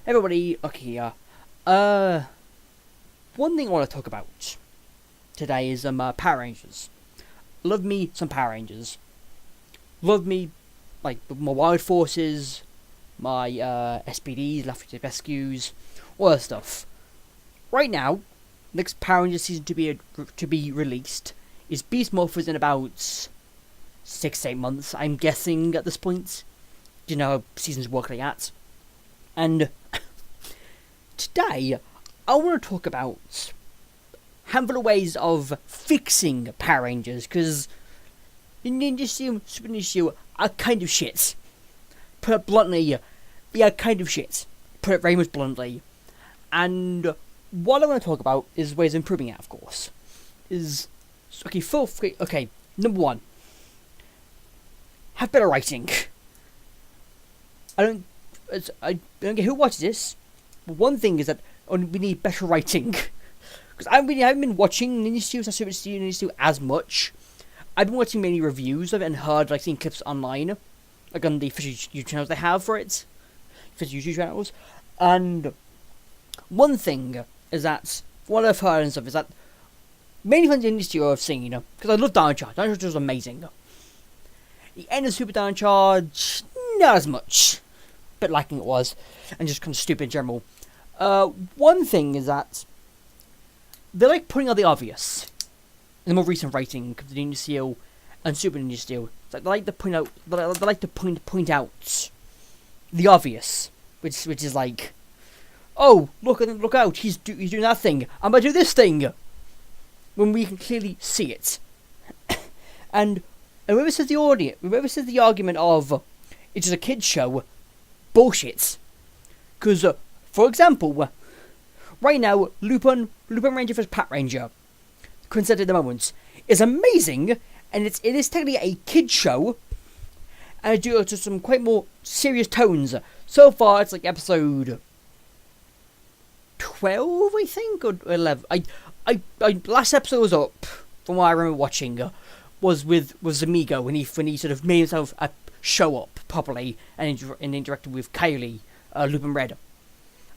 Everybody, okay, one thing I want to talk about today is Power Rangers. Love me some Power Rangers. Love me, like, my Wild Forces, my SPDs, Left Rescues, all that stuff. Right now, next Power Rangers season to be released is Beast Morphers in about 6 to 8 months, I'm guessing at this point. You know how seasons work like that. And today, I want to talk about a handful of ways of fixing Power Rangers, because Ninja Steel, Super Ninja Steel are kind of shit. Put it bluntly, they are kind of shit. Put it very much bluntly. And what I want to talk about is ways of improving it, of course. Okay, number one. Have better writing. I don't get who watches this, but one thing is that we need better writing. Because I haven't been watching Ninja Steel, Super Steel, Ninja Steel as much. I've been watching many reviews of it and heard, seen clips online, like on the official YouTube channels they have for it. Official YouTube channels. And one thing is that, what I've heard and stuff is that, many fans of Ninja Steel I've seen, because I love Dino Charge. Dino Charge was amazing. The end of Super Dino Charge, not as much. Bit lacking it was, and just kind of stupid in general. One thing is that they like putting out the obvious in the more recent writing of the Ninja Steel and Super Ninja Steel. They like to point out. They like to point out the obvious, which is like, oh, look out! He's doing that thing. I'm gonna do this thing. When we can clearly see it, and whoever says the argument of it's just a kids show, bullshit. Because, for example, right now, Lupin Ranger vs. Pat Ranger, considered at the moment, is amazing, and it is technically a kids show, and it's due to some quite more serious tones. So far, it's like episode 12, I think, or 11. I last episode was up, from what I remember watching, was with Amigo when he sort of made himself show up properly and interacted with Kylie, Lupin Red.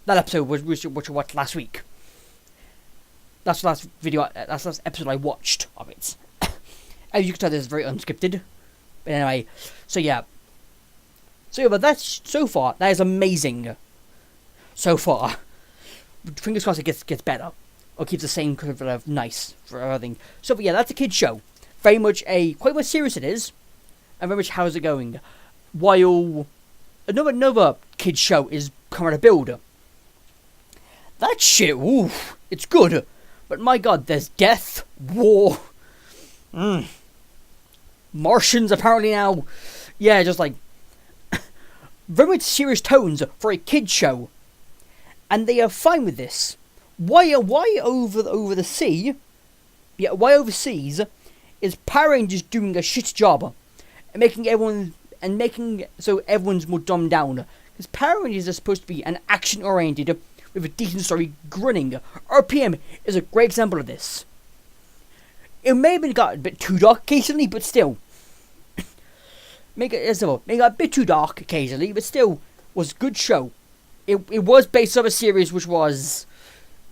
That episode was which I watched last week. That's the last episode I watched of it. As you can tell, this is very unscripted. But anyway, but that's so far that is amazing. So far, fingers crossed it gets better or keeps the same kind of nice for everything. So but yeah, that's a kids show. Very much quite more serious it is, and very much how's it going. While another kids show is Comrade Builder. That shit, ooh, it's good, but my god, there's death, war, Martians apparently now. Yeah, just like very much serious tones for a kids show, and they are fine with this. Why over the sea? Yeah, why overseas? Is Power Rangers doing a shit job and making so everyone's more dumbed down? Because Power Rangers are supposed to be an action oriented with a decent story grinning. RPM is a great example of this. It may have got a bit too dark occasionally, but still. Make it a bit too dark occasionally, but still was a good show. It was based on a series which was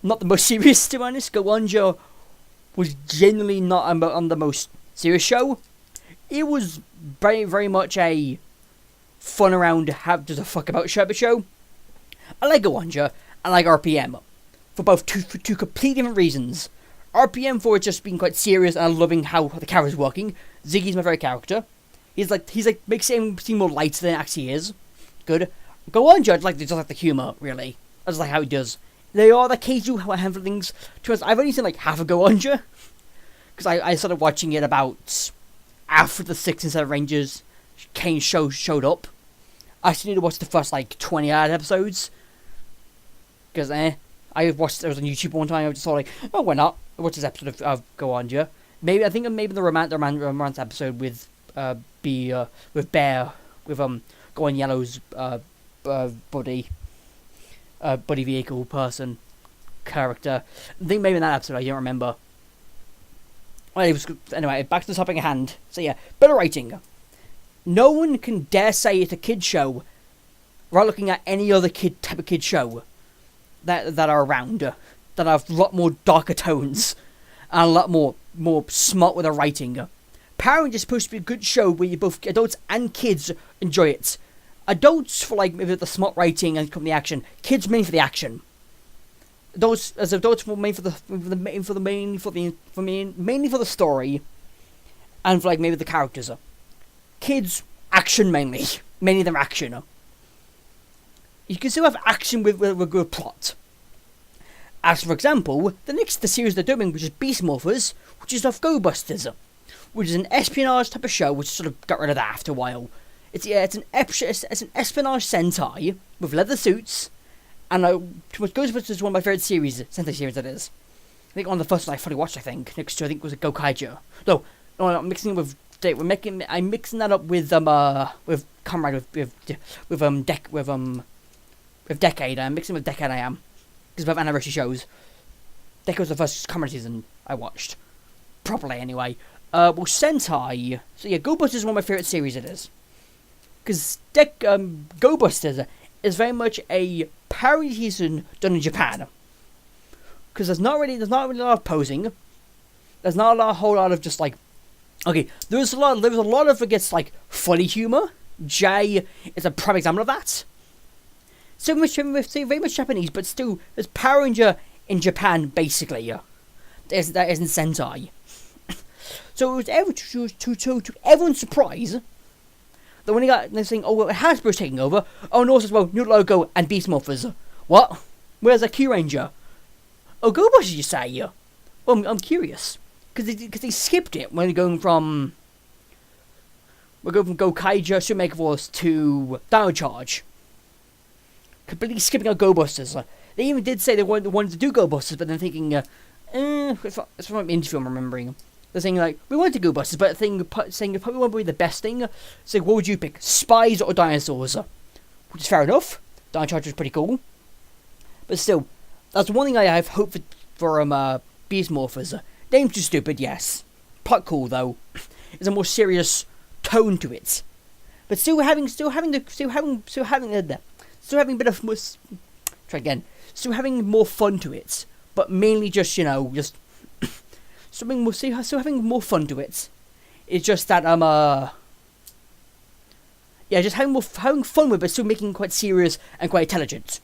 not the most serious, to be honest. Gowanja was generally not on the most serious show. It was very, very much a fun around, have just a fuck about show. I like Gowanja, I like RPM for two completely different reasons. RPM for it just being quite serious and loving how the character's working. Ziggy's my favorite character. He's like makes him seem more light than it actually is. Good. Gowanja, I just like the humor, really. I just like how he does. They are the occasional handful of things. To us, I've only seen like half of Gowanja, because I started watching it about after the 6 and 7 Rangers showed up. I still need to watch the first 20 odd episodes, because I watched it was on YouTube one time. I just thought oh, why not? I watched this episode of Gowanja. Maybe the romance episode with Bear with Going Yellow's buddy vehicle person character. I think maybe in that episode I don't remember. Anyway, back to the topic at hand. So yeah, better writing. No one can dare say it's a kid show without looking at any other type of kid show that are around, that have a lot more darker tones and a lot more smart with the writing. Power Rangers is supposed to be a good show where you both adults and kids enjoy it. Adults for like maybe the smart writing and the action. Kids mainly for the action. Adults were mainly for the story, and for like maybe the characters. Kids action mainly. Mainly their action. You can still have action with a good plot. As for example, the series they're doing, which is Beast Morphers, which is of Go Busters, which is an espionage type of show, which sort of got rid of that after a while. It's an espionage Sentai with leather suits, and Ghostbusters is one of my favourite series, Sentai series that is. I think one of the first one I fully watched. Next to I think was a Go Kaiju. No, I'm mixing it with. I'm mixing that up with Comrade with Decade. I'm mixing with Decade. I am because we have anniversary shows. Decade was the first Comrade season I watched properly anyway. Well, Sentai. So yeah, Go Busters is one of my favourite series. It is because Go Busters is very much a parody season done in Japan. Because there's not really a lot of posing. There's not a whole lot of just like. Okay, there's a lot of I guess like funny humor. Jay is a prime example of that. So very much Japanese, but still there's Power Ranger in Japan basically. That isn't Sentai. So it was to everyone's surprise that when they're saying, oh, well, Hasbro's taking over. Oh, and also as well, new logo and Beast Morphers. What? Where's a Q Ranger? Oh, Go Busters, you say? Well, I'm curious. Because they skipped it when we're going from Go Kaiju, Super Mega Force to Dino Charge. Completely skipping out Go Busters. They even did say they wanted to do Go Busters, but then thinking, it's from an interview I'm remembering. They're saying like, we wanted to Go Busters, but saying it probably won't be the best thing. So what would you pick, spies or dinosaurs? Which is fair enough. Dino Charge was pretty cool. But still, that's one thing I have hope for Beast Morphers. Name's too stupid, yes. Plot cool though. There's a more serious tone to it, but still having more fun to it. But mainly just having more fun to it. It's just that just having fun with it, but still making it quite serious and quite intelligent,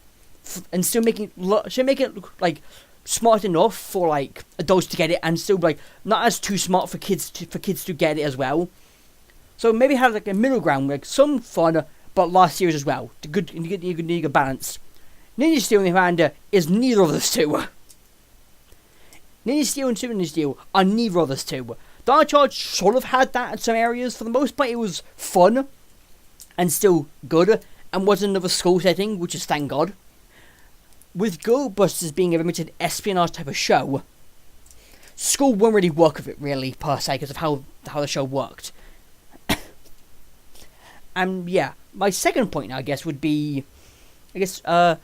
and still making it like smart enough for like adults to get it, and still like not as too smart for kids to get it as well. So maybe have like a middle ground, like some fun but last series as well. You need a balance. Ninja Steel on the other hand is neither of those two. Ninja Steel and Super Ninja Steel are neither of those two. Dino Charge sort of had that in some areas. For the most part, it was fun and still good, and wasn't another school setting, which is thank God. With Go Busters being a very much an espionage type of show, school won't really work with it really per se because of how the show worked. And yeah, my second point now, I guess, would be, mainly it's not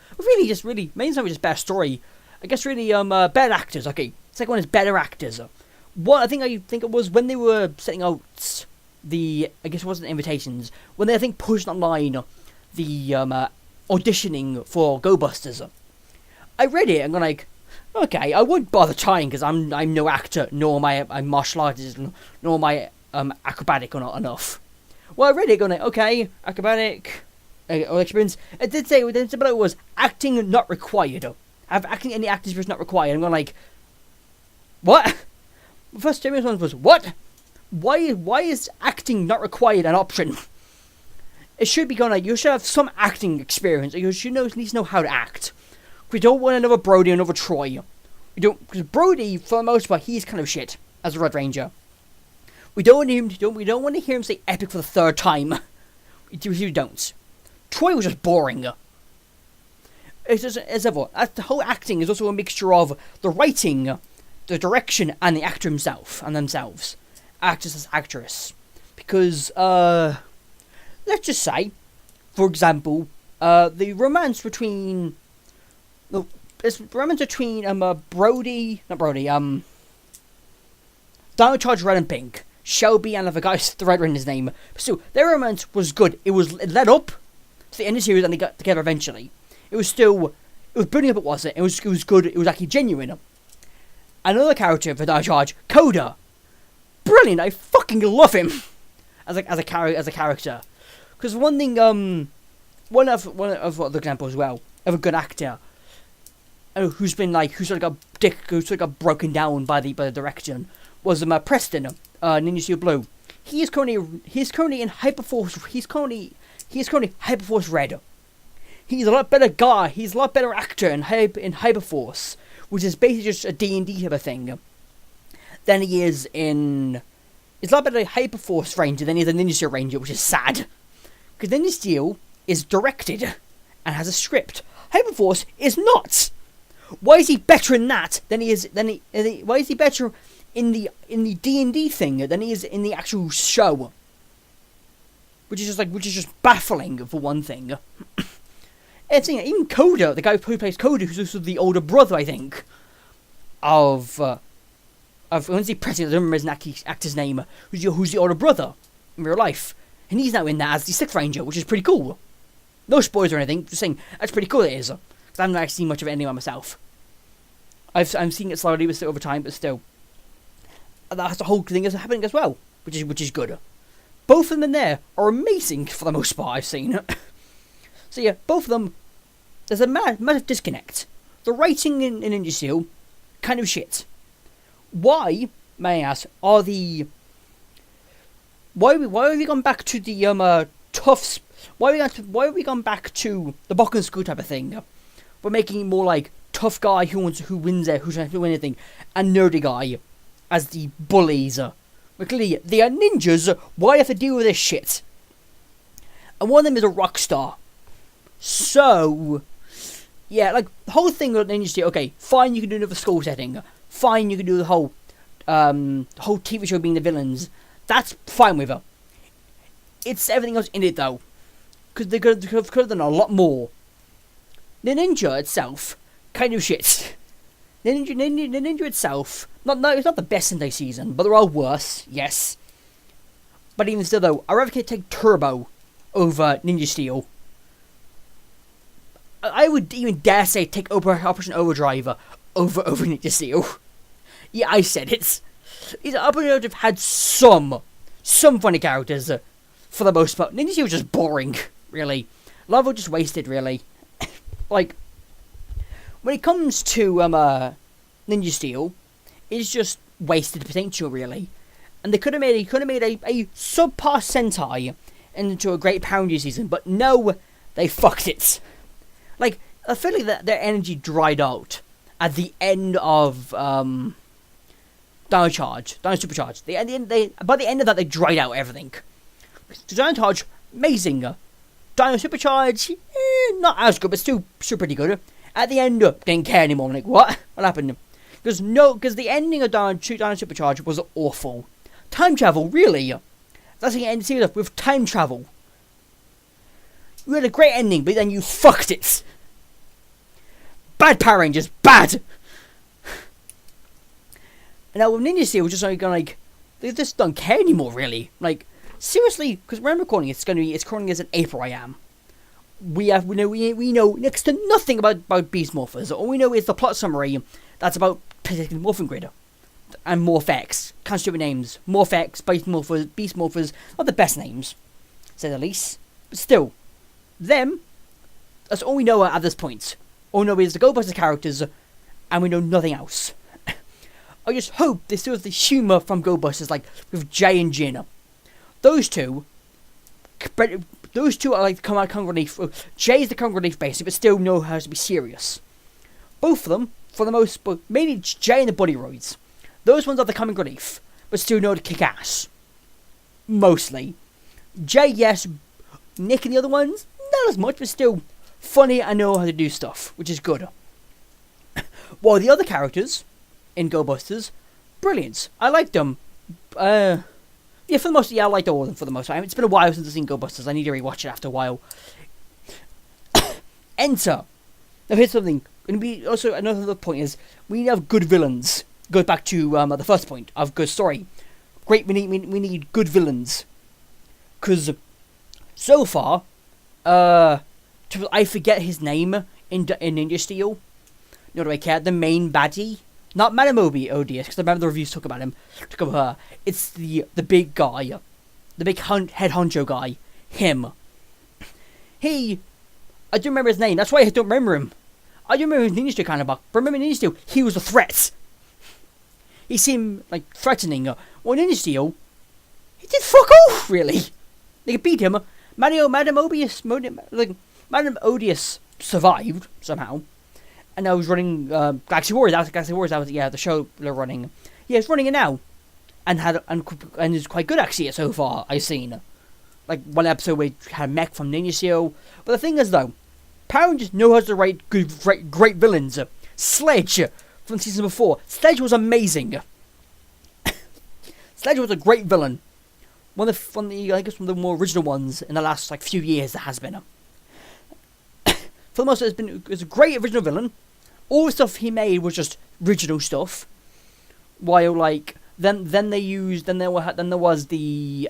just better story. I guess really better actors. Okay, second one is better actors. What I think it was when they were setting out it wasn't invitations, when they pushed online the auditioning for Go Busters. I read it and I'm like, okay, I won't bother trying because I'm no actor, nor am I martial artist, nor am I acrobatic or not enough. Well, I read it going, okay, acrobatic or experience. It did say below it was acting not required. Acting any acting experience not required. I'm going like, what? The first 2 minutes was what? Why is acting not required an option? It should be going like, you should have some acting experience. You should at least know how to act. We don't want another Brody, another Troy. We don't, because Brody, for the most part, he's kind of shit as a Red Ranger. We don't want to hear him say epic for the third time. We don't. Troy was just boring. It's just as ever. The whole acting is also a mixture of the writing, the direction, and the actor himself and themselves, actress as actress. Because let's just say, for example, the romance between Dino Charge Red and Pink, Shelby and the guy, the red in his name. So their romance was good. It led up the end of the series and they got together eventually. It was brilliant, but wasn't. It was good. It was actually genuine. Another character for Dino Charge, Coda, brilliant. I fucking love him as a character. Because one thing, one of the examples as well of a good actor, who sort of got broken down by the direction, was Preston, Ninja Steel Blue. He is currently in Hyperforce. He's currently Hyperforce Red. He's a lot better guy. He's a lot better actor in Hyperforce, which is basically just a D&D type of thing, than he is in. He's a lot better Hyperforce Ranger than he is a Ninja Steel Ranger, which is sad. Because Ninja Steel is directed and has a script. Hyperforce is not. Why is he better in that than he is? Why is he better in the D&D thing than he is in the actual show? Which is just baffling for one thing. And even Coda, the guy who plays Coda, who's also the older brother, I think, of Lindsay Preston, I don't remember his actor's name, who's the older brother in real life, and he's now in that as the Sixth Ranger, which is pretty cool. No spoilers or anything, just saying that's pretty cool. It is, because I haven't actually seen much of it anyway myself. I'm seeing it slowly, but still over time, but still, that's the whole thing is happening as well, which is good. Both of them in there are amazing for the most part I've seen. So yeah, both of them, there's a massive disconnect. The writing in Ninja Steel, kind of shit. Why, may I ask, why have we gone back to the toughs? Why have we gone back to the Bokken School type of thing? We're making it more like tough guy who wins it, who's trying to win anything, and nerdy guy as the bullies. But clearly, they are ninjas. Why do you have to deal with this shit? And one of them is a rock star. So, yeah, like, the whole thing with Ninja Steel, okay, fine, you can do another school setting. Fine, you can do the whole TV show being the villains. That's fine with her. It's everything else in it, though. Because they could have done a lot more. The ninja itself, kind of shit. The ninja itself, it's not the best in the season, but there are worse, yes. But even still, though, I'd rather take Turbo over Ninja Steel. I would even dare say take Operation Overdrive over Ninja Steel. Yeah, I said it. Operation Overdrive had some funny characters, for the most part. Ninja Steel was just boring, really. Lava just wasted, really. Like, when it comes to Ninja Steel, it's just wasted potential, really. And they could have made a subpar Sentai into a great Power Rangers season, but no, they fucked it. Like, I feel like their energy dried out at the end of Dino Supercharge. By the end of that, they dried out everything. Dino Charge, amazing. Dino Supercharge, not as good, but still pretty good. At the end, didn't care anymore. I'm like, what happened? Because the ending of Dino Supercharge was awful. Time travel, really? That's the end series with time travel. You had a great ending, but then you fucked it. Bad Power Rangers, bad. And now with Ninja Steel, just they just don't care anymore, really. Like, seriously, because when I'm recording, it's recording as in April. I am. We know next to nothing about Beast Morphers. All we know is the plot summary. That's about particular Morphin Grid and Morph-X. Can't stupid names. Morph-X, Beast Morphers, not the best names, to say the least. But still, them. That's all we know at this point. All we know is the GoBusters characters, and we know nothing else. I just hope they still have the humour from GoBusters, like with Jay and Jin. Those two are like the comic relief. Jay's the comic relief basically, but still know how to be serious. Both of them, for the most part, mainly Jay and the Buddy Roids. Those ones are the comic relief, but still know how to kick ass. Mostly. Jay, yes. Nick and the other ones, not as much, but still funny and know how to do stuff, which is good. While the other characters in GoBusters, brilliant. I liked them. Yeah, for the most, I liked all of them for the most part. It's been a while since I've seen GoBusters. I need to rewatch it after a while. Enter. Now here's something. Going to be also another point is we have good villains. Goes back to the first point of good story. Great. We need good villains. Because so far, I forget his name in Ninja Steel. Nor do I care. The main baddie, not Madame Odious, because I remember the reviews talk about him. Talk about her. It's the big guy, the big head honcho guy. Him. I don't remember his name. That's why I don't remember him. I don't remember his Ninja Steel kind of buck. But remember Ninja Steel, he was a threat. He seemed like threatening. Well, Ninja Steel, he did fuck off, really. They could beat him. Madame Odious survived somehow, and I was running Galaxy Wars. That was the show they're running. Yeah, it's running it now, and it's quite good actually so far. I've seen like one episode where it had a mech from Ninja Steel. But the thing is though, Power Rangers know how to write great villains. Sledge from season before. Sledge was amazing. Sledge was a great villain. One of the more original ones in the last few years. There has been. For the most part, it's a great original villain. All the stuff he made was just original stuff. While then there was the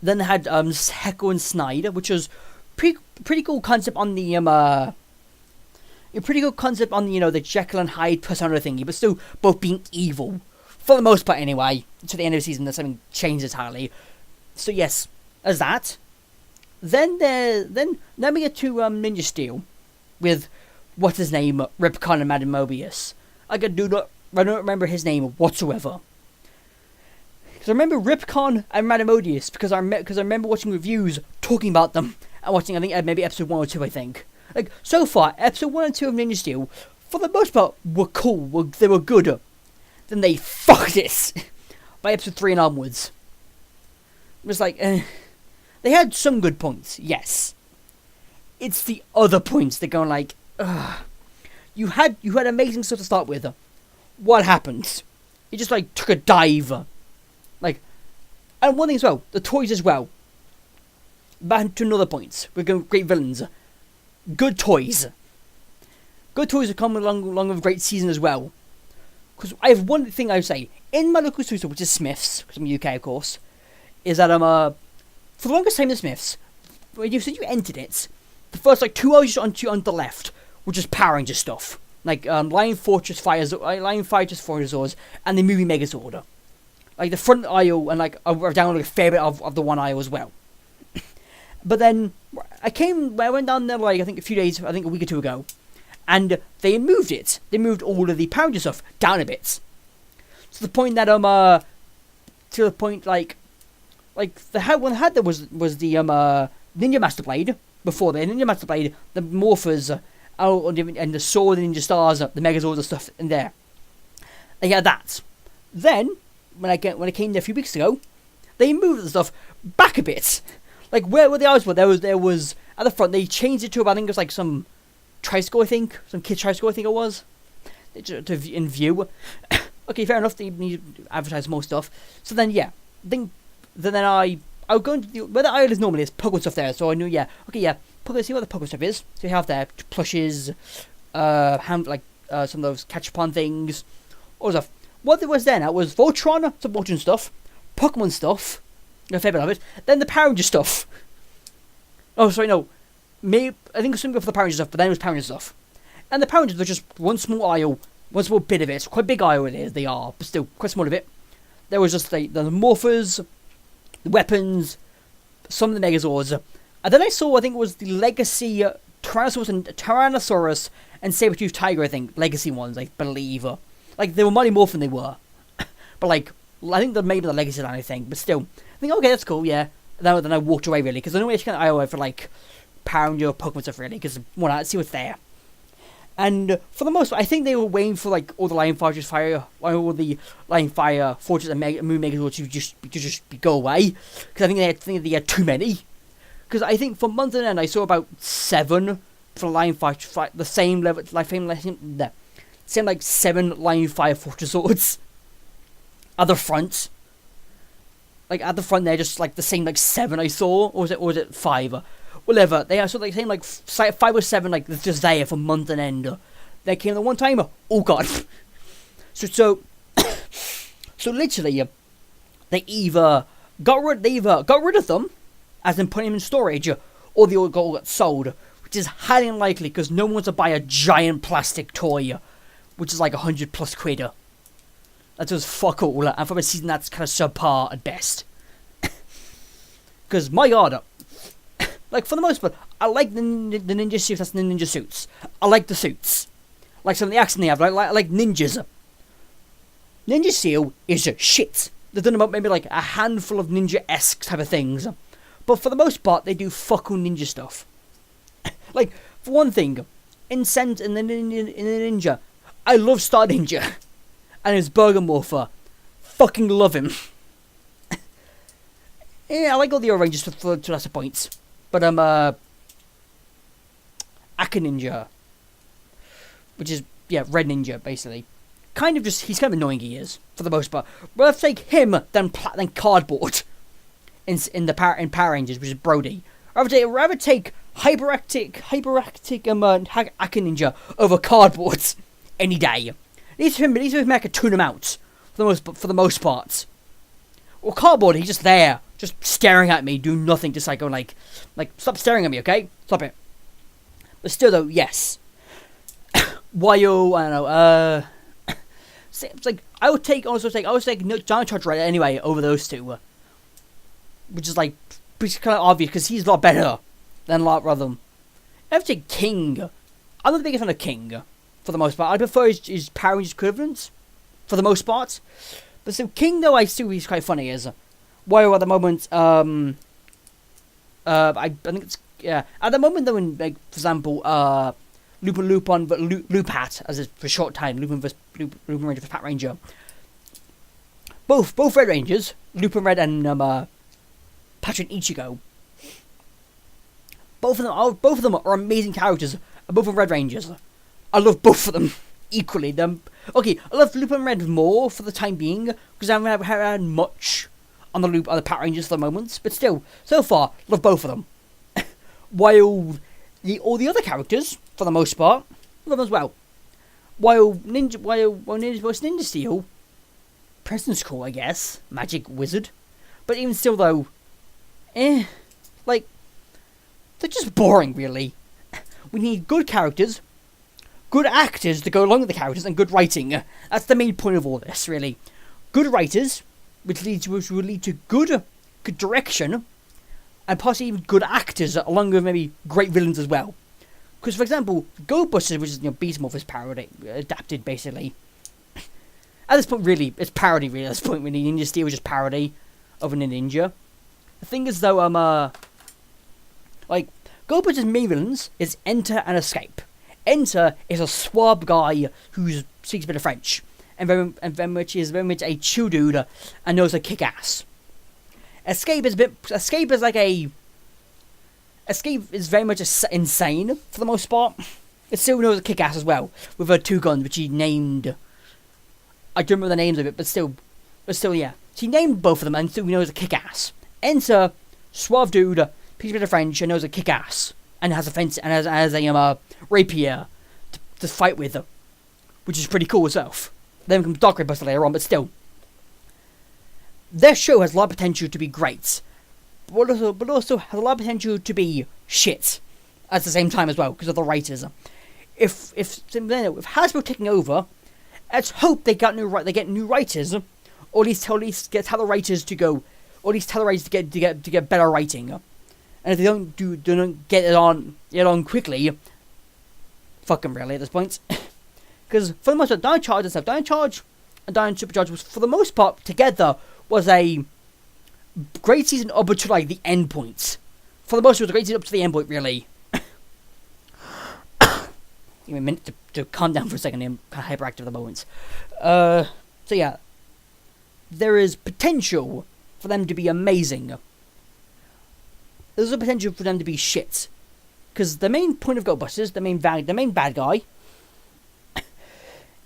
then they had Heckle and Snyder, which was pretty cool concept on the a pretty good concept on the Jekyll and Hyde persona thingy, but still both being evil. For the most part, anyway. To the end of the season, there's something changed entirely. So yes, as that. Then we get to Ninja Steel with what's his name, Ripcon and Madame Mobius. I don't remember his name whatsoever. Because I remember Ripcon and Madame Mobius because I remember watching reviews talking about them and watching maybe episode 1 or 2 I think. So far, episode 1 and 2 of Ninja Steel for the most part were cool. They were good. Then they fucked it by episode 3 and onwards. It was they had some good points, yes. It's the other points that go ugh. You had amazing stuff to start with. What happened? It just took a dive. And one thing as well, the toys as well. Back to another point. We're going great villains. Good toys. Good toys have come along with a great season as well. Because I have one thing I would say. In my local store, which is Smith's, because I'm in the UK of course, is that for the longest time in Smith's, when you entered it, the first 2 hours on the left were just Power Ranger stuff. Lion Fortress Fire Zords, and the movie Megazord. The front aisle, and I've down a fair bit of the one aisle as well. But then, I went down there I think a week or two ago, and they moved it. They moved all of the Power Ranger stuff down a bit. To the point that, one I had there was the, Ninja Master Blade, before the Ninja Master Blade, the Morphers, and the Sword, the Ninja Stars, the Megazords and stuff in there. They had that. Then, when I came there a few weeks ago, they moved the stuff back a bit. Where the eyes were, there was at the front. They changed it to I think it was some tricycle. I think some kid tricycle. I think it was in view. Okay, fair enough. They need to advertise more stuff. So then I'll go into where the aisle is normally. There's Pokemon stuff there, so I knew see what the Pokemon stuff is. So you have there plushes, some of those catch-upon things, all stuff. What there was then, was Voltron, some Voltron stuff, Pokemon stuff, a fair bit of it, then the Power Ranger stuff. Oh, sorry, no. Maybe, I think it was something for the Power Ranger stuff, but then it was Power Ranger stuff. And the Power Rangers were just one small aisle, one small bit of it. It's quite a big aisle it is, they are, but still, quite small of it. There was just the Morphers, the weapons, some of the Megazords. And then I saw, I think it was the Legacy Tyrannosaurus and Saber-Toothed Tiger, I think, Legacy ones, I believe. They were Mighty Morphin, they were. But I think they're made of the Legacy line, I think. But still, I think, okay, that's cool, yeah. And then I walked away, really, because I don't really kind of eye away for, Power Ranger or Pokemon stuff, really, because I want to see what's there. And for the most part, I think they were waiting for, all the Lion Fortress Fire, all the Lion Fire Fortress and Moon Megazord to just go away. Because I think they had too many. Because I think for months on end, I saw about 7 for Lion Fire, the same level, same 7 Lion Fire Fortress Swords. At the front. At the front, they're just the same 7 I saw, or was it 5? Whatever. They are sort of the same 5 or 7 just there for month and end. They came the one time. Oh god. So literally, they either got rid of them, as in putting them in storage, or they all got sold, which is highly unlikely because no one wants to buy a giant plastic toy, which is like 100 plus quid. That's just fuck all, and for a season that's kind of subpar at best. Because my god, like for the most part, I like the ninja suits. That's the ninja suits. I like the suits, like some of the accents they have. Like ninjas. Ninja Seal is shit. They've done about maybe like a handful of ninja-esque type of things, but for the most part, they do fuck all ninja stuff. Like for one thing, in the ninja, I love Star Ninja and his Burger Morpher. Fucking love him. Yeah, I like all the other Rangers to lesser points. But Aka Ninja, which is, yeah, Red Ninja, basically. Kind of just, he's kind of annoying, he is, for the most part. But let's take him, then Cardboard, in Power Rangers, which is Brody. I'd rather take hyperactive Aka Ninja over Cardboard any day. At least with him I could tune him out, for the most part. Or Cardboard, he's just there, just staring at me, doing nothing, just like going like, stop staring at me, okay? Stop it. But still though, yes. Wyo, I don't know, it's like, I would take Giant Charge Red anyway over those two. Which is like, kind of obvious, because he's a lot better than a lot of them. I would take King. I'm not the biggest fan of King, for the most part. I prefer his Power Rangers equivalent, for the most part. But so King, though, I still he's quite funny, is Wyo at the moment, I think it's, yeah, at the moment though, in, like, for example, Lupin, but Lupat, as it's for a short time, Lupin Ranger vs Pat Ranger. Both Red Rangers, Lupin Red and Patrick Ichigo. Both of them are amazing characters. Both of them Red Rangers. I love both of them equally. Okay, I love Lupin Red more for the time being because I haven't had much on the Pat Rangers for the moment. But still, so far, love both of them. While all the other characters, for the most part, love them as well. While Ninja Steel, President's Call, I guess, Magic Wizard, but even still though, like, they're just boring, really. We need good characters, good actors to go along with the characters, and good writing. That's the main point of all this, really. Good writers, which will lead to good direction, and possibly even good actors, along with maybe great villains as well. Because, for example, Ghostbusters, which is Beast Morphers parody, adapted basically. At this point, really, it's parody. Really, at this point, when Ninja Steel was just parody of a ninja. The thing is, though, like Ghostbusters' main villains is Enter and Escape. Enter is a swab guy who speaks a bit of French, and very much a chill dude and knows how to kick ass. Escape is very much insane for the most part. It still knows how to kick ass as well with her two guns, which he named. I don't remember the names of it, but still, yeah. So he named both of them, and still knows how to kick ass. Enter, suave dude, speaks a bit of French, and knows how to kick ass, and has a fence and has a rapier to fight with, which is pretty cool itself. Then comes Dark Buster later on, but still, their show has a lot of potential to be great, but also has a lot of potential to be shit at the same time as well because of the writers. If Hasbro taking over, let's hope they get new writers, or at least get tell the writers to go, or at least tell the writers to get better writing. And if they don't get it on quickly, fuck them really at this point. Because for the most part, Dino Charge and Dino Supercharge was for the most part together was a great season up to like the end point. For the most part, it was a great season up to the end point, really. Give me a minute to calm down for a second. I'm kind of hyperactive at the moment. So yeah, there is potential for them to be amazing. There's a potential for them to be shit. Because the main point of Ghostbusters, the main bad guy,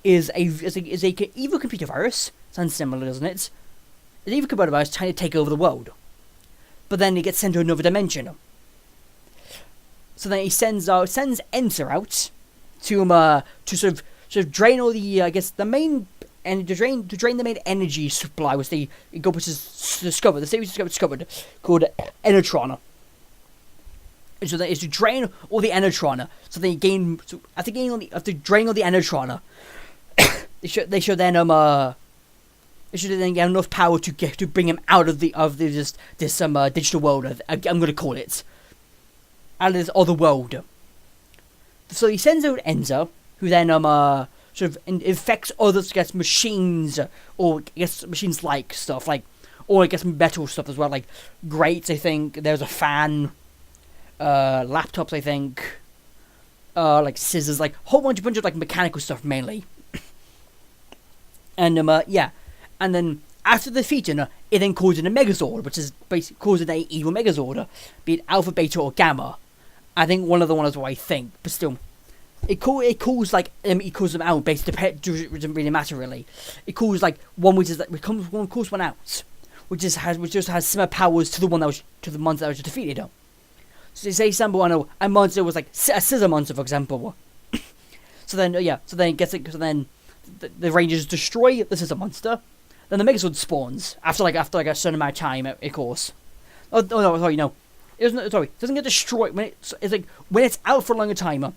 is a evil computer virus. Sounds similar, doesn't it? An evil computer virus trying to take over the world. But then he gets sent to another dimension. So then he sends Enter out to sort of drain all the the main and to drain the main energy supply, which the Ghostbusters discovered. The series discovered called Enertron. So that is to drain all the Enertron. So they gain. So after draining all the Enertron, they should then they should then get enough power to bring him out of this digital world. I'm gonna call it out of this other world. So he sends out Enza, who then sort of infects others against machines, or against machines like stuff, like, or I guess metal stuff as well, like grates. I think there's a fan, laptops. I think, like scissors, like a whole bunch of like mechanical stuff mainly. And yeah, and then after defeating it then calls in a Megazord, which is basically calls in a evil Megazord, be it Alpha, Beta, or Gamma. I think one of the ones is what I think, but still, it calls them out. Basically, doesn't really matter really. It calls like one which is like calls one out, which just has similar powers to the monster that was just defeated. So say example, I know a monster was like a scissor monster, for example. So then the Rangers destroy the scissor monster. Then the Megazord spawns after a certain amount of time, of course. Oh no, sorry, no. It doesn't get destroyed when when it's out for a longer time,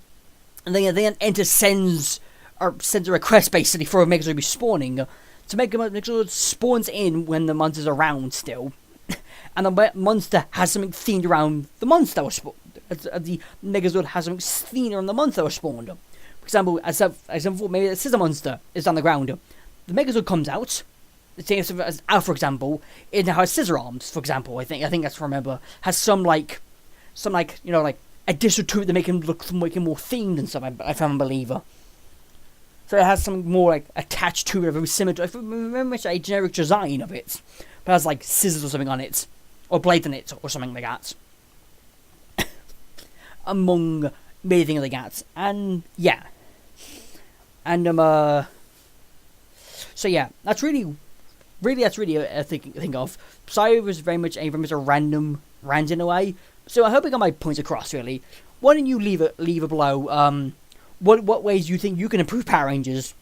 and then Enter sends a request basically for a Megazord to be spawning. To make a Megazord spawns in when the monster's around still, and the monster has something themed around the monster that was spawned. The Megazord has something themed around the monster that was spawned. For example, maybe the scissor monster is on the ground. The Megazord comes out. As Alpha, for example, it now has scissor arms. For example, I think that's what I remember. Has some additional to it to make him more themed and stuff. If I'm a believer. So it has something more like attached to it, very similar to, I remember it's a generic design of it, but it has like scissors or something on it, or blades on it, or something like that. Among many things like that, and yeah, and so yeah, that's really a thing of. Psy was very much a random rant in a way. So I hope I got my points across. Really, why don't you leave it below? What ways you think you can improve Power Rangers?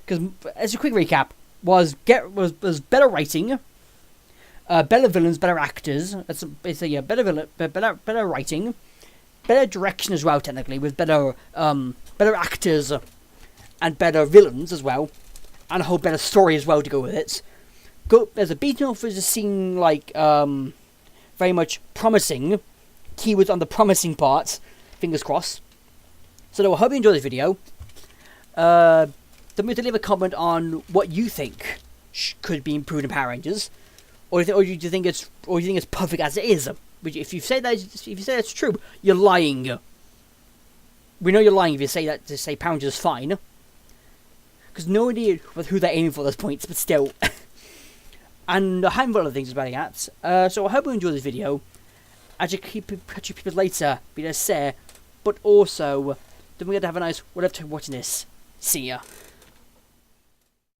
Because as a quick recap, was better writing, better villains, better actors. That's basically better writing, better direction as well. Technically, with better actors and better villains as well, and a whole better story as well to go with it. There's a beating off as a scene like very much promising. Keywords on the promising part. Fingers crossed. So I hope you enjoyed this video. Don't forget to leave a comment on what you think could be improved in Power Rangers, or do you think it's perfect as it is? If you say that's true, you're lying. We know you're lying if you say that to say Power Rangers is fine, because no idea who they're aiming for at those points, but still. And a handful of things about it. So I hope you enjoyed this video. Catch you people later. Be there, but also. Don't forget to have a nice whatever time watching this. See ya.